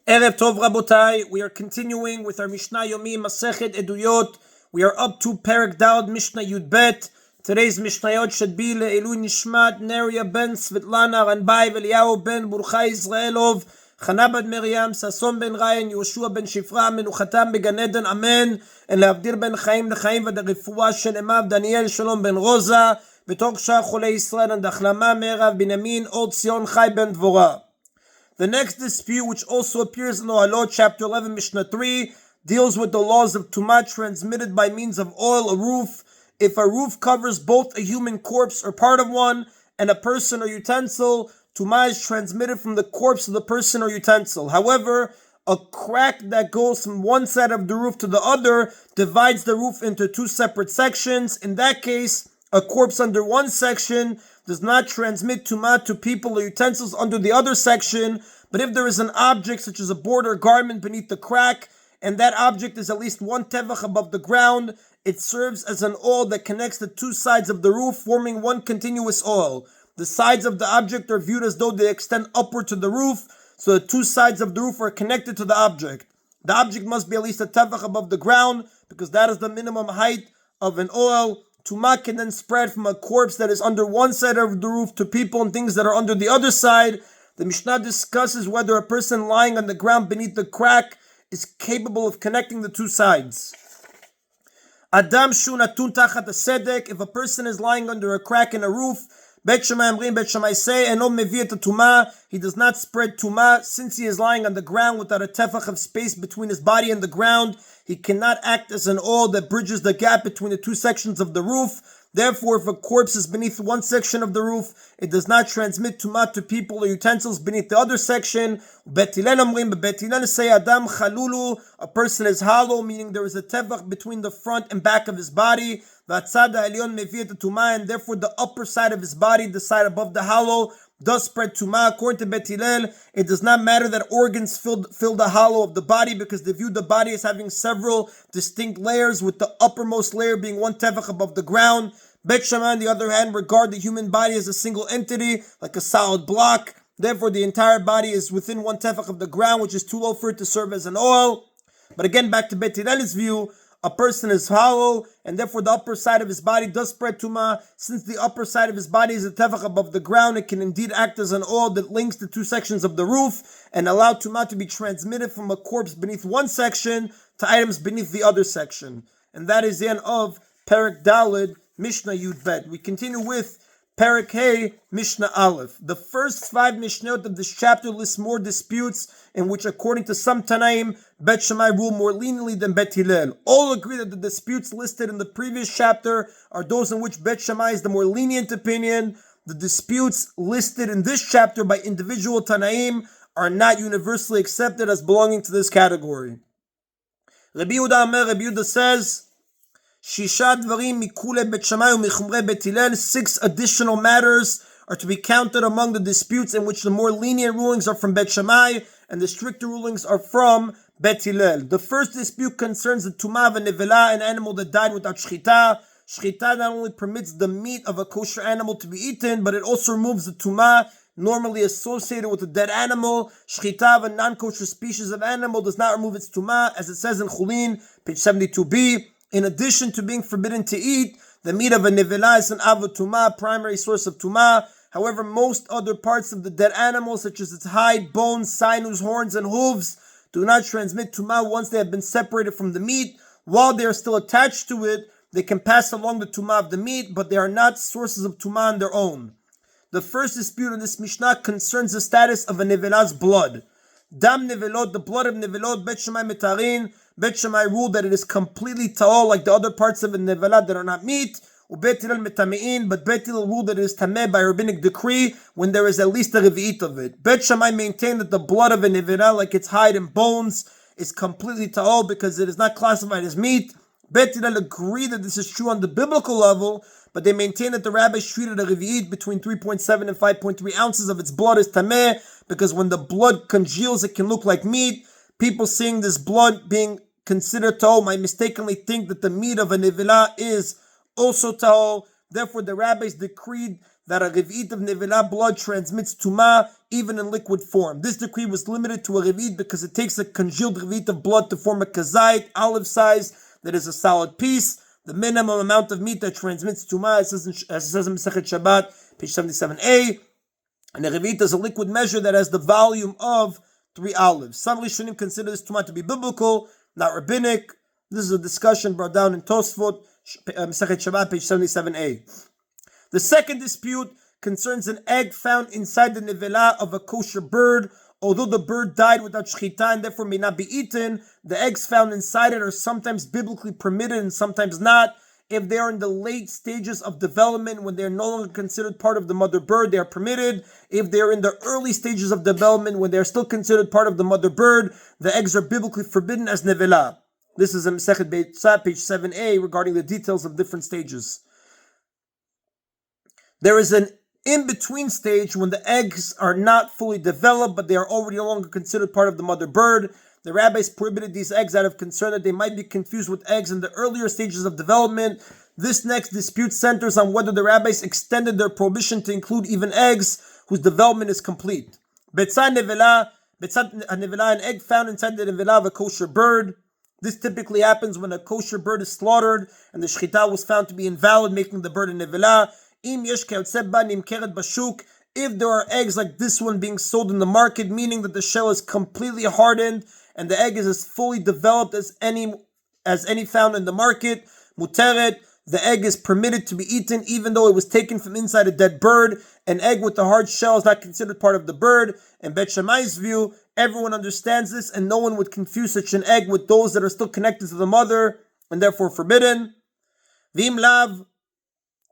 Erev Tov Rabotai, we are continuing with our Mishna Yomi, Masechet Eduyot. We are up to Perek Daled, Mishnah Yud Bet. Today's Mishnayot should be Le'elu Nishmat, Neria ben Svetlana, Ranbai, Eliyahu ben Burchai Israelov, Chanabad Miriam, Sason ben Ryan, Yoshua ben Shifra, Menuchatam began Eden, Amen, and Le'avdir ben Chaim, L'Chaim, V'Darifua, Shen Emav, Daniel, Shalom ben Rosa, B'tok Shah, Cholei Israel, and Achlama, Merav, Binyamin, Od Zion, Chai ben Dvorah. The next dispute, which also appears in Alot, chapter 11, Mishnah 3, deals with the laws of Tumah transmitted by means of oil, a roof. If a roof covers both a human corpse or part of one, and a person or utensil, Tumah is transmitted from the corpse of the person or utensil. However, a crack that goes from one side of the roof to the other divides the roof into two separate sections. In that case, a corpse under one section does not transmit Tumah to people or utensils under the other section, but if there is an object such as a board or garment beneath the crack, and that object is at least one tevach above the ground, it serves as an awl that connects the two sides of the roof, forming one continuous awl. The sides of the object are viewed as though they extend upward to the roof, so the two sides of the roof are connected to the object. The object must be at least a tevach above the ground, because that is the minimum height of an awl. Tumah can then spread from a corpse that is under one side of the roof to people and things that are under the other side. The Mishnah discusses whether a person lying on the ground beneath the crack is capable of connecting the two sides. Adam shu natun tachat hasedek. If a person is lying under a crack in a roof, Bet Shammai Amrim, Bet Shammai say, eno mevi et tumah, he does not spread tumah, since he is lying on the ground without a tefach of space between his body and the ground. He cannot act as an awl that bridges the gap between the two sections of the roof. Therefore, if a corpse is beneath one section of the roof, it does not transmit tumah to people or utensils beneath the other section. Bet Hillel Amrim, but Bet Hillel say, Adam chalulu, a person is hollow, meaning there is a tefach between the front and back of his body. V'atzad ha'elyon mevi et tumah, and therefore the upper side of his body, the side above the hollow, does spread tumah. According to Bet Hillel, it does not matter that organs fill the hollow of the body, because they view the body as having several distinct layers, with the uppermost layer being one tefach above the ground. Bet Shammai, on the other hand, regard the human body as a single entity, like a solid block. Therefore, the entire body is within one tefach of the ground, which is too low for it to serve as an oil. But again, back to Bet Hillel's view, a person is hollow, and therefore the upper side of his body does spread tumah. Since the upper side of his body is a tefach above the ground, it can indeed act as an oil that links the two sections of the roof and allow tumah to be transmitted from a corpse beneath one section to items beneath the other section. And that is the end of Perek Daled, Mishnah Yud Bet. We continue with Perek Hey, Mishnah Aleph. The first 5 Mishnayot of this chapter list more disputes in which, according to some Tanaim, Bet Shammai rule more leniently than Bet Hillel. All agree that the disputes listed in the previous chapter are those in which Bet Shammai is the more lenient opinion. The disputes listed in this chapter by individual Tanaim are not universally accepted as belonging to this category. Rabbi Yehuda says, Shisha dvarim mikule Bet Shammai u'michumrei Bet Hillel. 6 additional matters are to be counted among the disputes in which the more lenient rulings are from Bet Shammai and the stricter rulings are from Bet Hillel. The first dispute concerns the tumah of a nevela, an animal that died without shchita. Shchita not only permits the meat of a kosher animal to be eaten, but it also removes the tumah normally associated with a dead animal. Shchita of a non-kosher species of animal does not remove its tumah, as it says in Chulin, page 72b. In addition to being forbidden to eat, the meat of a nevela is an avot tumah, primary source of tumah. However, most other parts of the dead animal, such as its hide, bones, sinews, horns, and hooves, do not transmit tumah once they have been separated from the meat. While they are still attached to it, they can pass along the tumah of the meat, but they are not sources of tumah on their own. The first dispute in this Mishnah concerns the status of a nevela's blood. Dam nevelot, the blood of nevelot, Bet Shammai metarin. Bet Shammai ruled that it is completely ta'ol, like the other parts of a nevelah that are not meat. Bet Hillel metamein, but Bet Hillel ruled that it is tameh by rabbinic decree when there is at least a revi'it of it. Bet Shammai maintained that the blood of a nevelah, like its hide and bones, is completely ta'ol because it is not classified as meat. Bet Hillel agreed that this is true on the biblical level, but they maintain that the rabbis treated a revi'it between 3.7 and 5.3 ounces of its blood as tameh, because when the blood congeals, it can look like meat. People seeing this blood being considered ta'ol might mistakenly think that the meat of a nevelah is also ta'ol. Therefore, the rabbis decreed that a revit of nevilah blood transmits tumah even in liquid form. This decree was limited to a revit because it takes a congealed revit of blood to form a kazait, olive size, that is a solid piece. The minimum amount of meat that transmits tumah, as it says in Masechet Shabbat, page 77a. And a revit is a liquid measure that has the volume of 3 olives. Some Rishonim consider this tumah to be biblical, not rabbinic. This is a discussion brought down in Tosfot, Masechet Shabbat, page 77a. The second dispute concerns an egg found inside the nevilah of a kosher bird. Although the bird died without shechita and therefore may not be eaten, the eggs found inside it are sometimes biblically permitted and sometimes not. If they are in the late stages of development, when they are no longer considered part of the mother bird, they are permitted. If they are in the early stages of development, when they are still considered part of the mother bird, the eggs are biblically forbidden as nevilah. This is in Masechet Beitzah, page 7a, regarding the details of different stages. There is an in-between stage when the eggs are not fully developed, but they are already no longer considered part of the mother bird. The rabbis prohibited these eggs out of concern that they might be confused with eggs in the earlier stages of development. This next dispute centers on whether the rabbis extended their prohibition to include even eggs whose development is complete. Betzah nevilah, an egg found inside the nevilah of a kosher bird. This typically happens when a kosher bird is slaughtered and the shechita was found to be invalid, making the bird a nevilah. If there are eggs like this one being sold in the market, meaning that the shell is completely hardened and the egg is as fully developed as any found in the market, muteret, the egg is permitted to be eaten even though it was taken from inside a dead bird. An egg with a hard shell is not considered part of the bird. In Bet Shammai's view, everyone understands this and no one would confuse such an egg with those that are still connected to the mother and therefore forbidden. Vim lav.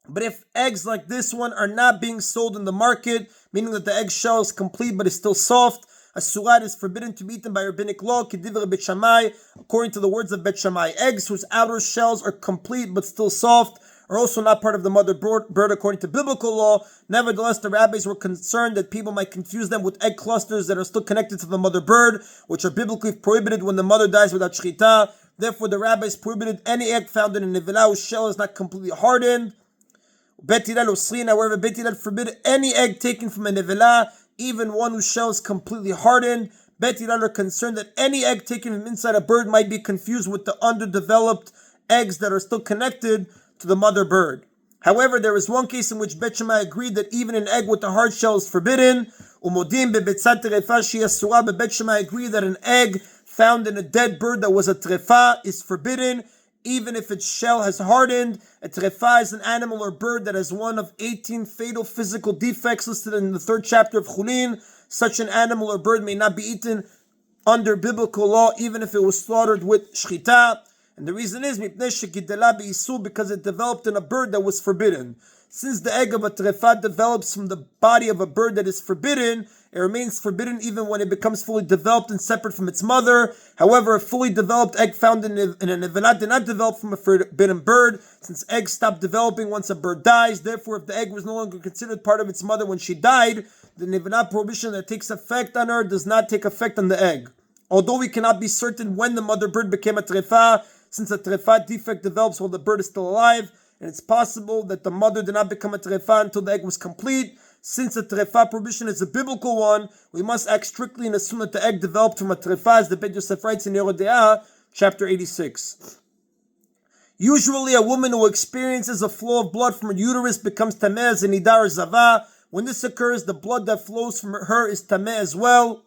But if eggs like this one are not being sold in the market, meaning that the egg shell is complete but is still soft, a surat is forbidden to be eaten by rabbinic law, kedivre Bet Shammai, according to the words of Bet Shammai. Eggs whose outer shells are complete but still soft are also not part of the mother bird according to biblical law. Nevertheless, the rabbis were concerned that people might confuse them with egg clusters that are still connected to the mother bird, which are biblically prohibited when the mother dies without shechita. Therefore, the rabbis prohibited any egg found in a nevilah whose shell is not completely hardened. Bet Hillel Osrin, however, Bet Hillel forbid any egg taken from a nevilah, even one whose shell is completely hardened. Bet Hillel are concerned that any egg taken from inside a bird might be confused with the underdeveloped eggs that are still connected to the mother bird. However, there is one case in which Bet Shammai agreed that even an egg with a hard shell is forbidden. Umodim bebetzat terefa she asura, but Bet Shammai agreed that an egg found in a dead bird that was a trefa is forbidden, even if its shell has hardened. A trefa is an animal or bird that has one of 18 fatal physical defects listed in the 3rd chapter of Chulin. Such an animal or bird may not be eaten under biblical law, even if it was slaughtered with shechita. And the reason is because it developed in a bird that was forbidden. Since the egg of a trefa develops from the body of a bird that is forbidden, it remains forbidden even when it becomes fully developed and separate from its mother. However, a fully developed egg found in a nevilah did not develop from a forbidden bird, since eggs stop developing once a bird dies. Therefore, if the egg was no longer considered part of its mother when she died, the nevilah prohibition that takes effect on her does not take effect on the egg. Although we cannot be certain when the mother bird became a trefa, since a trefa defect develops while the bird is still alive, and it's possible that the mother did not become a trefa until the egg was complete. Since the trefa prohibition is a biblical one, we must act strictly and assume that the egg developed from a trefa, as the Bet Yosef writes in Yoreh De'ah, chapter 86. Usually, a woman who experiences a flow of blood from her uterus becomes tameh as a nidar or zava. When this occurs, the blood that flows from her is tameh as well.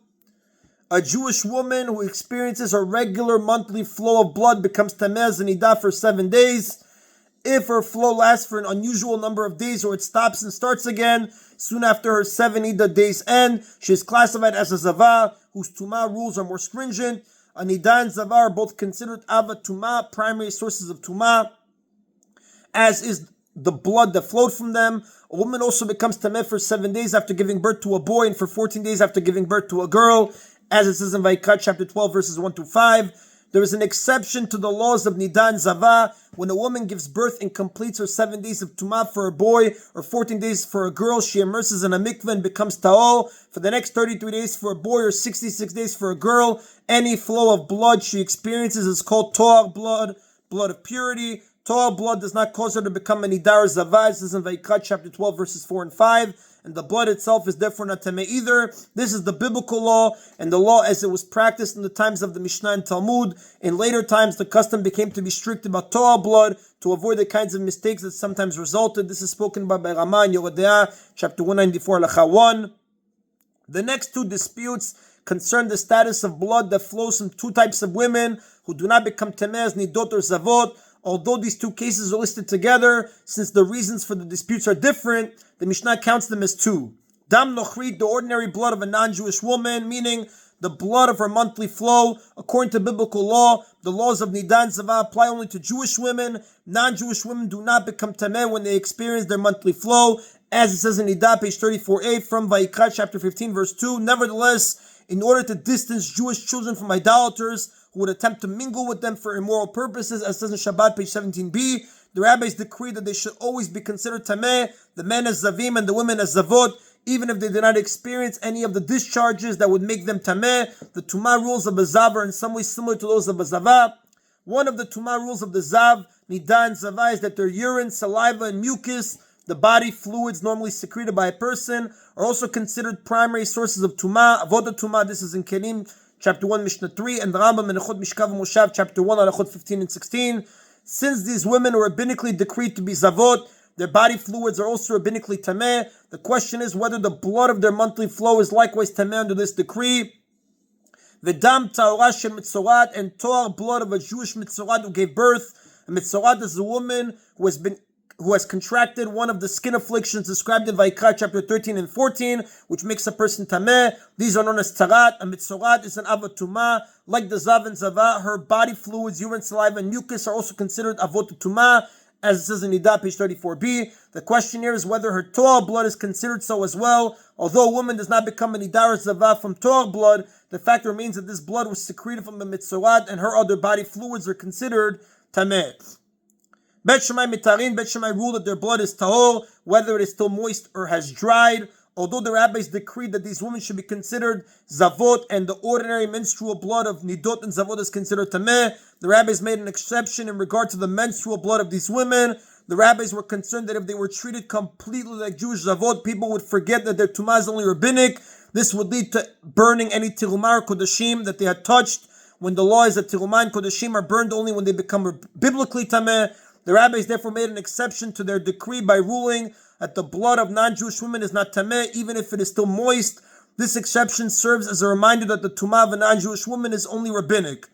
A Jewish woman who experiences a regular monthly flow of blood becomes tameh as a nidar for 7 days. If her flow lasts for an unusual number of days or it stops and starts again, soon after her 7 Nida days end, she is classified as a Zava, whose Tumah rules are more stringent. A Nida and Zava are both considered Ava Tumah, primary sources of Tumah, as is the blood that flowed from them. A woman also becomes Tameh for 7 days after giving birth to a boy and for 14 days after giving birth to a girl, as it says in Vaikra chapter 12 verses 1 to 5. There is an exception to the laws of Nida and Zava when a woman gives birth and completes her 7 days of Tumah for a boy or 14 days for a girl. She immerses in a mikveh and becomes Ta'ol for the next 33 days for a boy or 66 days for a girl. Any flow of blood she experiences is called Toar blood, blood of purity. Torah blood does not cause her to become a nidar zavah. This is in Vayikra chapter 12 verses 4 and 5. And the blood itself is therefore not tameh either. This is the biblical law, and the law as it was practiced in the times of the Mishnah and Talmud. In later times, the custom became to be strict about Torah blood to avoid the kinds of mistakes that sometimes resulted. This is spoken by Rama and Yoredeah, chapter 194, halacha 1. The next two disputes concern the status of blood that flows from two types of women who do not become tameh as nidot or zavot. Although these two cases are listed together, since the reasons for the disputes are different, the Mishnah counts them as two. Dam nochrit, the ordinary blood of a non-Jewish woman, meaning the blood of her monthly flow. According to biblical law, the laws of Nidah and Zavah apply only to Jewish women. Non-Jewish women do not become tameh when they experience their monthly flow, as it says in Nidah, page 34a, from Vayikra, chapter 15, verse 2. Nevertheless, in order to distance Jewish children from idolaters who would attempt to mingle with them for immoral purposes, as says in Shabbat, page 17b, the rabbis decreed that they should always be considered tameh, the men as zavim and the women as zavot, even if they did not experience any of the discharges that would make them tameh. The Tumah rules of a zav are in some way similar to those of a zavah. One of the Tumah rules of the zav, nidah and zavah, is that their urine, saliva, and mucus, the body fluids normally secreted by a person, are also considered primary sources of Tumah. Avodah Tumah, this is in Kelim, chapter 1, Mishnah 3, and the Rambam in Echot Mishkav Moshav, chapter 1, Alachot 15 and 16. Since these women are rabbinically decreed to be zavot, their body fluids are also rabbinically tameh. The question is whether the blood of their monthly flow is likewise tameh under this decree. V'dam ta'orah shel mitzorat, and Torah, blood of a Jewish mitzorat who gave birth. A mitzorat is a woman who has contracted one of the skin afflictions described in Vayikra chapter 13 and 14, which makes a person tameh. These are known as tarat. A mitzorat is an avot tumah. Like the zav and zavah, her body fluids, urine, saliva, and mucus are also considered avot tumah, as it says in Nidah, page 34b. The question here is whether her Torah blood is considered so as well. Although a woman does not become a nidar or zavah from Torah blood, the fact remains that this blood was secreted from the mitzorat, and her other body fluids are considered tameh. Bet Shammai mitarin, Bet Shammai rule that their blood is tahor, whether it is still moist or has dried. Although the rabbis decreed that these women should be considered zavot, and the ordinary menstrual blood of nidot and zavot is considered tameh, the rabbis made an exception in regard to the menstrual blood of these women. The rabbis were concerned that if they were treated completely like Jewish zavot, people would forget that their tumah is only rabbinic. This would lead to burning any tirumah or kodashim that they had touched, when the law is that tirumah and kodashim are burned only when they become biblically tameh. The rabbis therefore made an exception to their decree by ruling that the blood of non-Jewish women is not tameh, even if it is still moist. This exception serves as a reminder that the tumah of a non-Jewish woman is only rabbinic.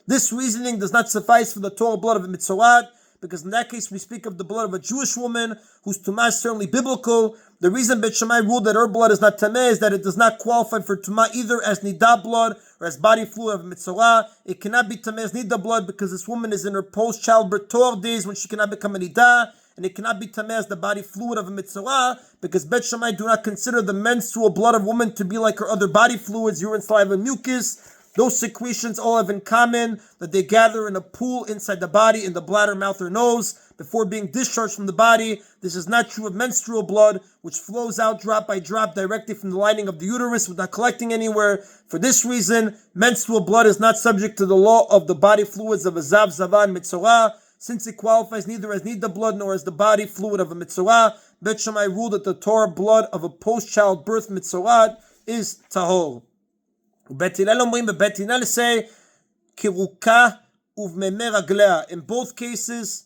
This reasoning does not suffice for the Torah blood of a mitzorat, because in that case we speak of the blood of a Jewish woman whose tumah is certainly biblical. The reason Bet Shammai ruled that her blood is not tameh is that it does not qualify for tumah either as nidah blood or as body fluid of mitzorah. It cannot be tameh as nidah blood because this woman is in her post-childbirth Torah days when she cannot become a nidah, and it cannot be tameh as the body fluid of a mitzorah because Bet Shammai do not consider the menstrual blood of woman to be like her other body fluids, urine, saliva, and mucus. Those secretions all have in common that they gather in a pool inside the body, in the bladder, mouth, or nose, before being discharged from the body. This is not true of menstrual blood, which flows out drop by drop directly from the lining of the uterus without collecting anywhere. For this reason, menstrual blood is not subject to the law of the body fluids of a zav, zavah, and mitzorah, since it qualifies neither as nidah blood nor as the body fluid of a mitzorah. Bet Shammai ruled that the Torah blood of a post-childbirth mitzorah is tahor. Bet Hillel אומרים, בבית הלל say, kiruka uvmeme raglea. In both cases,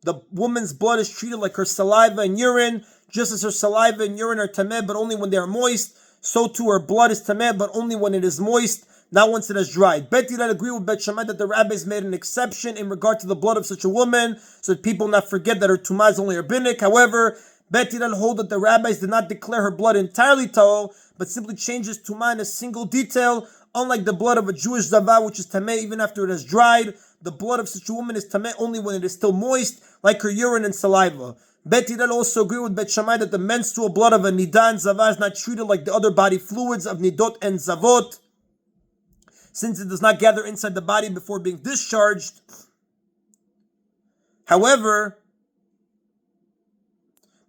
the woman's blood is treated like her saliva and urine, just as her saliva and urine are tameh, but only when they are moist. So too her blood is tameh, but only when it is moist, not once it has dried. Bet Hillel agree with Bet Shammai that the rabbis made an exception in regard to the blood of such a woman, so that people not forget that her tumah is only rabbinic. However, Bet Hillel hold that the rabbis did not declare her blood entirely tahor, but simply changes tumah in a single detail. Unlike the blood of a Jewish zavah, which is tameh even after it has dried, the blood of such a woman is tameh only when it is still moist, like her urine and saliva. Bet Hillel also agree with Bet Shammai that the menstrual blood of a nidah and zavah is not treated like the other body fluids of nidot and zavot, since it does not gather inside the body before being discharged. However,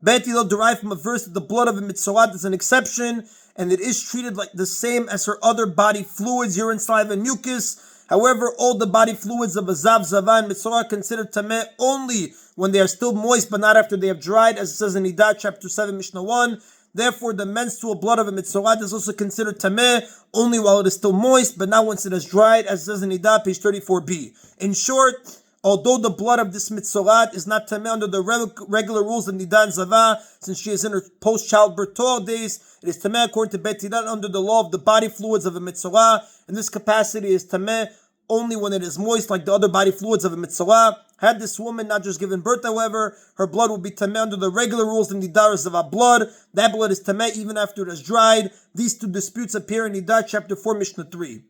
Bet Hillel derived from a verse that the blood of a mitzorat is an exception, and it is treated like the same as her other body fluids, urine, saliva, and mucus. However, all the body fluids of a zav, zava, and mitzvah are considered tameh only when they are still moist, but not after they have dried, as it says in Eduyot, chapter 7, Mishnah 1. Therefore, the menstrual blood of a mitzvah is also considered tameh only while it is still moist, but not once it has dried, as it says in Eduyot, page 34b. In short, although the blood of this mitzvah is not tameh under the regular rules of Nida and Zava, since she is in her post-childbirth 12 days, it is tameh according to Bet Hillel under the law of the body fluids of a mitzvah. In this capacity, is tameh only when it is moist, like the other body fluids of a mitzvah. Had this woman not just given birth, however, her blood would be tameh under the regular rules of Nidar and Zava blood. That blood is tameh even after it has dried. These two disputes appear in Eduyot, chapter 4, Mishnah 3.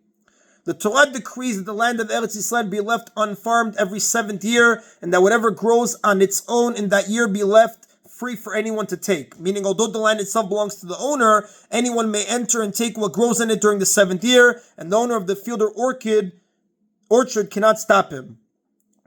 The Torah decrees that the land of Eretz Yisrael be left unfarmed every 7th year, and that whatever grows on its own in that year be left free for anyone to take. Meaning, although the land itself belongs to the owner, anyone may enter and take what grows in it during the 7th year, and the owner of the field or orchard cannot stop him.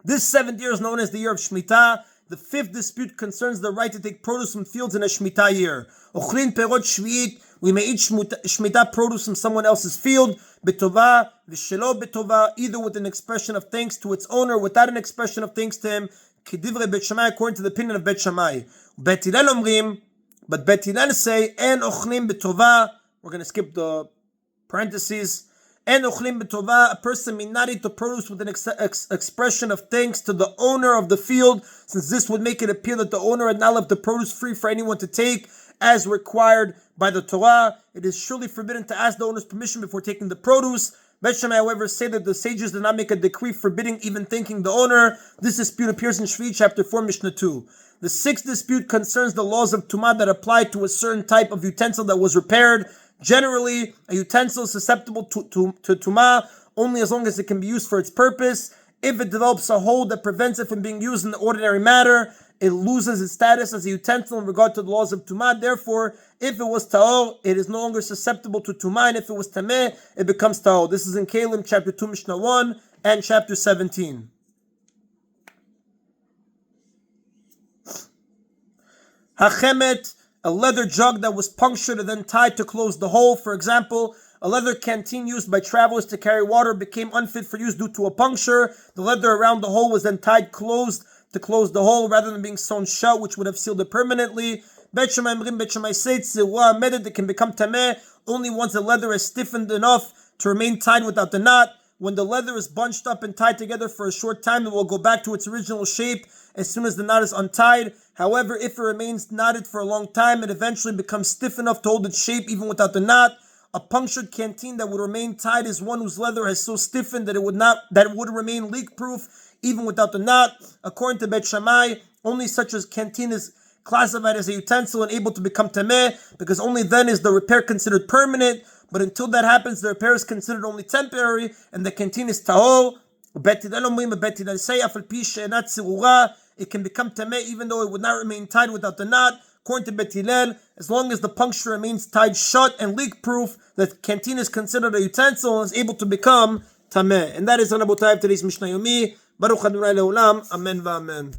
This 7th year is known as the year of Shemitah. The 5th dispute concerns the right to take produce from fields in a Shemitah year. Ochlin perot shvi'it, we may eat Shemitah produce from someone else's field, betova, v'shelo betova, either with an expression of thanks to its owner, without an expression of thanks to him, k'divrei Bet Shammai, according to the opinion of Bet Shammai. Bet Hillel omrim, but Bet Hillel say, en ochlim betova, we're going to skip the parentheses, en ochlim betova, a person may not eat the produce with an expression of thanks to the owner of the field, since this would make it appear that the owner had not left the produce free for anyone to take, as required by the Torah. It is surely forbidden to ask the owner's permission before taking the produce. Bet Shammai, however, say that the sages did not make a decree forbidding even thanking the owner. This dispute appears in Shvi, chapter 4, Mishnah 2. The 6th dispute concerns the laws of Tumah that apply to a certain type of utensil that was repaired. Generally, a utensil is susceptible to Tumah only as long as it can be used for its purpose. If it develops a hole that prevents it from being used in the ordinary manner, it loses its status as a utensil in regard to the laws of Tumah. Therefore, if it was Ta'or, it is no longer susceptible to Tumah, and if it was Tameh, it becomes Ta'or. This is in Kalim, chapter 2, Mishnah 1, and chapter 17. Hachemet, a leather jug that was punctured and then tied to close the hole. For example, a leather canteen used by travelers to carry water became unfit for use due to a puncture. The leather around the hole was then tied closed to close the hole rather than being sewn shut, which would have sealed it permanently. Bet Shammai say tzirua medet, it can become tameh only once the leather is stiffened enough to remain tied without the knot. When the leather is bunched up and tied together for a short time, it will go back to its original shape as soon as the knot is untied. However, if it remains knotted for a long time, it eventually becomes stiff enough to hold its shape even without the knot. A punctured canteen that would remain tied is one whose leather has so stiffened that it would remain leak-proof even without the knot. According to Bet Shammai, only such a canteen is classified as a utensil and able to become tameh, because only then is the repair considered permanent. But until that happens, the repair is considered only temporary, and the canteen is tahor. Bet Hillel say, it can become tameh even though it would not remain tied without the knot. According to Bet Hillel, as long as the puncture remains tied shut and leak-proof, the canteen is considered a utensil and is able to become tameh. And that is Rabotai of today's Mishna Yomi. Baruch Adonai Leolam. Amen v'amen.